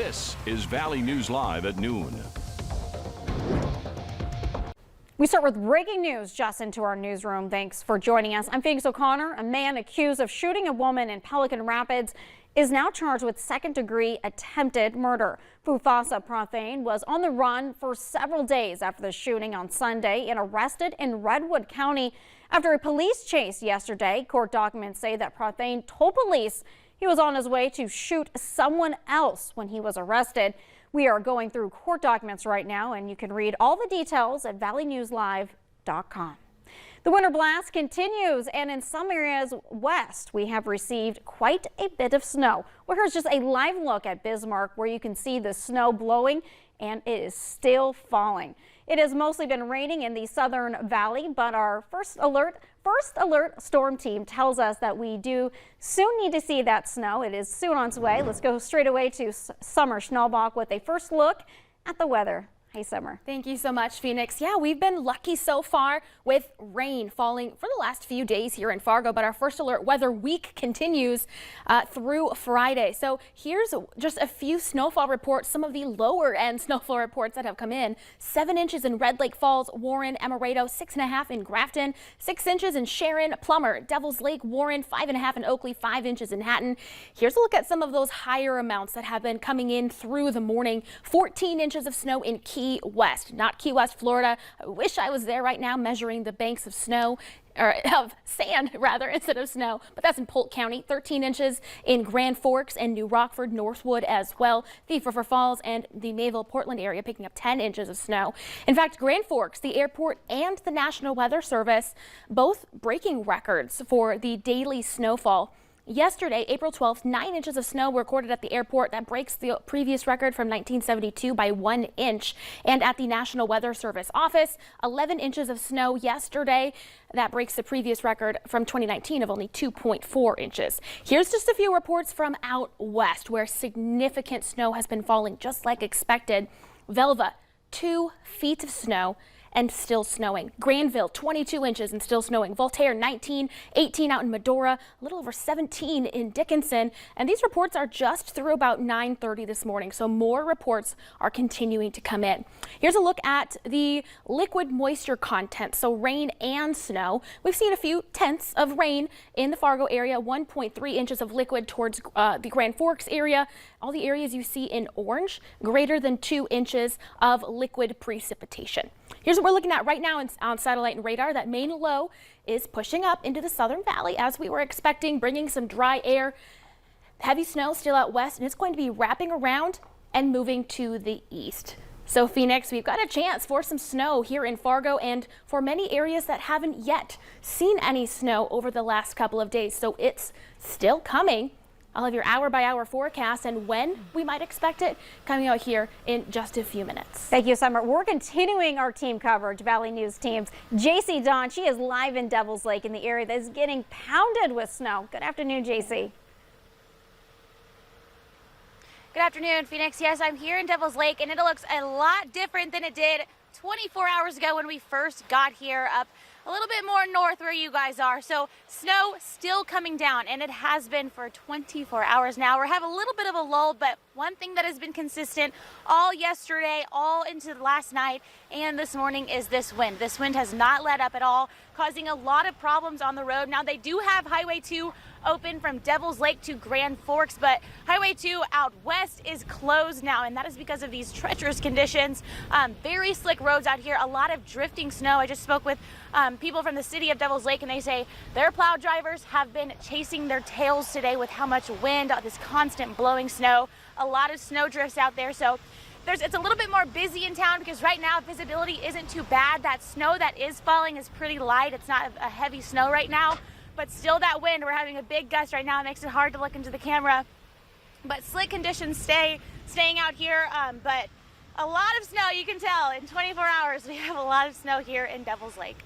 This is Valley News Live at noon. We start with breaking news just into our newsroom. Thanks for joining us. I'm Phoenix O'Connor. A man accused of shooting a woman in Pelican Rapids is now charged with second-degree attempted murder. Fufasa Prathane was on the run for several days after the shooting on Sunday and arrested in Redwood County after a police chase yesterday. Court documents say that Prathane told police he was on his way to shoot someone else when he was arrested. We are going through court documents right now, and you can read all the details at valleynewslive.com. The winter blast continues, and in some areas west, we have received quite a bit of snow. Well, here's just a live look at Bismarck, where you can see the snow blowing, and it is still falling. It has mostly been raining in the Southern Valley, but our first alert storm team tells us that we do soon need to see that snow. It is soon on its way. Let's go straight away to Summer Schnellbach with a first look at the weather. Hey, Summer. Thank you so much, Phoenix. Yeah, we've been lucky so far with rain falling for the last few days here in Fargo, but our first alert weather week continues through Friday. So here's just a few snowfall reports, some of the lower end snowfall reports that have come in. 7 inches in Red Lake Falls, Warren, Amaretto, 6.5 in Grafton, 6 inches in Sharon, Plummer, Devils Lake, Warren, 5.5 in Oakley, 5 inches in Hatton. Here's a look at some of those higher amounts that have been coming in through the morning. 14 inches of snow in Key West, not Key West, Florida. I wish I was there right now measuring the banks of snow, or of sand rather, instead of snow, but that's in Polk County. 13 inches in Grand Forks and New Rockford, Northwood as well. Thief River Falls and the Mayville, Portland area picking up 10 inches of snow. In fact, Grand Forks, the airport and the National Weather Service both breaking records for the daily snowfall. Yesterday, April 12th, 9 inches of snow were recorded at the airport. That breaks the previous record from 1972 by 1 inch. And at the National Weather Service office, 11 inches of snow yesterday. That breaks the previous record from 2019 of only 2.4 inches. Here's just a few reports from out west where significant snow has been falling just like expected. Velva, 2 feet of snow and still snowing. Granville, 22 inches and still snowing. Voltaire, 19, 18 out in Medora, a little over 17 in Dickinson. And these reports are just through about 9:30 this morning, so more reports are continuing to come in. Here's a look at the liquid moisture content, so rain and snow. We've seen a few tenths of rain in the Fargo area, 1.3 inches of liquid towards the Grand Forks area. All the areas you see in orange, greater than 2 inches of liquid precipitation. Here's what we're looking at right now on satellite and radar. That main low is pushing up into the Southern Valley as we were expecting, bringing some dry air. Heavy snow still out west, and it's going to be wrapping around and moving to the east. So Phoenix, we've got a chance for some snow here in Fargo and for many areas that haven't yet seen any snow over the last couple of days. So it's still coming. I'll have your hour-by-hour forecast and when we might expect it coming out here in just a few minutes. Thank you, Summer. We're continuing our team coverage, Valley News teams. JC Dawn, she is live in Devils Lake in the area that is getting pounded with snow. Good afternoon, JC. Good afternoon, Phoenix. Yes, I'm here in Devils Lake, and it looks a lot different than it did 24 hours ago when we first got here up a little bit more north where you guys are. So snow still coming down, and it has been for 24 hours now. We're having a little bit of a lull, but one thing that has been consistent all yesterday, all into last night, and this morning is this wind. This wind has not let up at all, causing a lot of problems on the road. Now, they do have Highway 2 open from Devils Lake to Grand Forks, but Highway 2 out west is closed now, and that is because of these treacherous conditions. Very slick roads out here, a lot of drifting snow. I just spoke with people from the city of Devils Lake, and they say their plow drivers have been chasing their tails today with how much wind, this constant blowing snow. A lot of snow drifts out there, so it's a little bit more busy in town because right now visibility isn't too bad. That snow that is falling is pretty light. It's not a heavy snow right now, but still that wind. We're having a big gust right now. It makes it hard to look into the camera, but slick conditions staying out here, but a lot of snow. You can tell in 24 hours we have a lot of snow here in Devils Lake.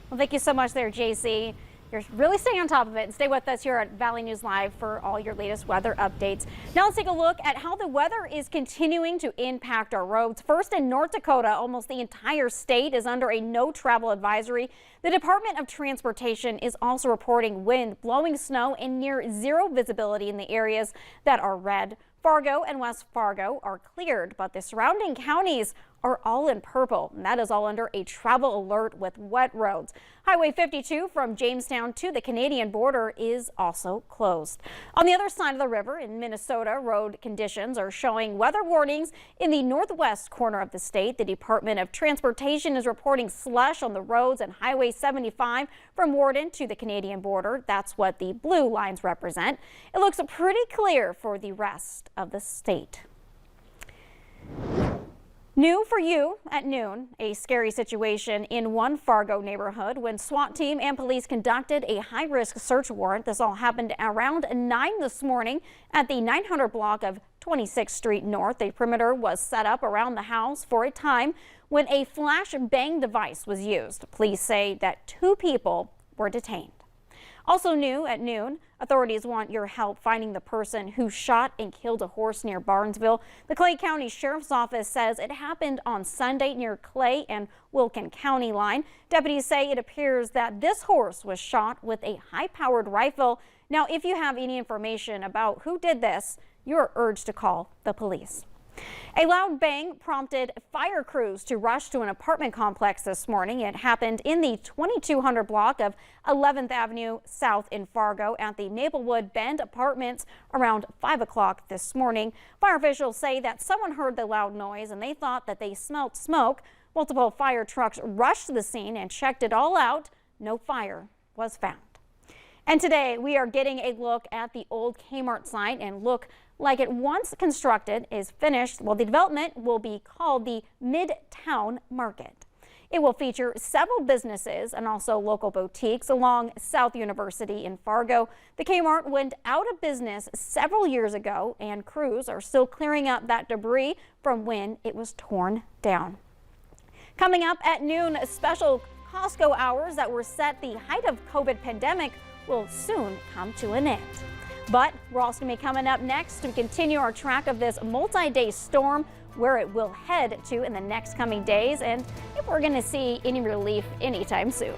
Well, thank you so much there, JC. You're really staying on top of it, and stay with us here at Valley News Live for all your latest weather updates. Now let's take a look at how the weather is continuing to impact our roads. First, in North Dakota, almost the entire state is under a no travel advisory. The Department of Transportation is also reporting wind, blowing snow, and near zero visibility in the areas that are red. Fargo and West Fargo are cleared, but the surrounding counties are all in purple, and that is all under a travel alert with wet roads. Highway 52 from Jamestown to the Canadian border is also closed. On the other side of the river in Minnesota, road conditions are showing weather warnings in the northwest corner of the state. The Department of Transportation is reporting slush on the roads and Highway 75 from Warden to the Canadian border. That's what the blue lines represent. It looks pretty clear for the rest of the state. New for you at noon, a scary situation in one Fargo neighborhood when SWAT team and police conducted a high-risk search warrant. This all happened around 9 this morning at the 900 block of 26th Street North. A perimeter was set up around the house for a time when a flash bang device was used. Police say that 2 people were detained. Also new at noon, authorities want your help finding the person who shot and killed a horse near Barnesville. The Clay County Sheriff's Office says it happened on Sunday near Clay and Wilkin County line. Deputies say it appears that this horse was shot with a high-powered rifle. Now, if you have any information about who did this, you're urged to call the police. A loud bang prompted fire crews to rush to an apartment complex this morning. It happened in the 2200 block of 11th Avenue South in Fargo at the Maplewood Bend Apartments around 5 o'clock this morning. Fire officials say that someone heard the loud noise and they thought that they smelled smoke. Multiple fire trucks rushed to the scene and checked it all out. No fire was found. And today we are getting a look at the old Kmart site, and look like it once constructed is finished. Well, the development will be called the Midtown Market. It will feature several businesses and also local boutiques along South University in Fargo. The Kmart went out of business several years ago, and crews are still clearing up that debris from when it was torn down. Coming up at noon, special Costco hours that were set the height of COVID pandemic will soon come to an end. But we're also going to be coming up next to continue our track of this multi-day storm, where it will head to in the next coming days, and if we're going to see any relief anytime soon.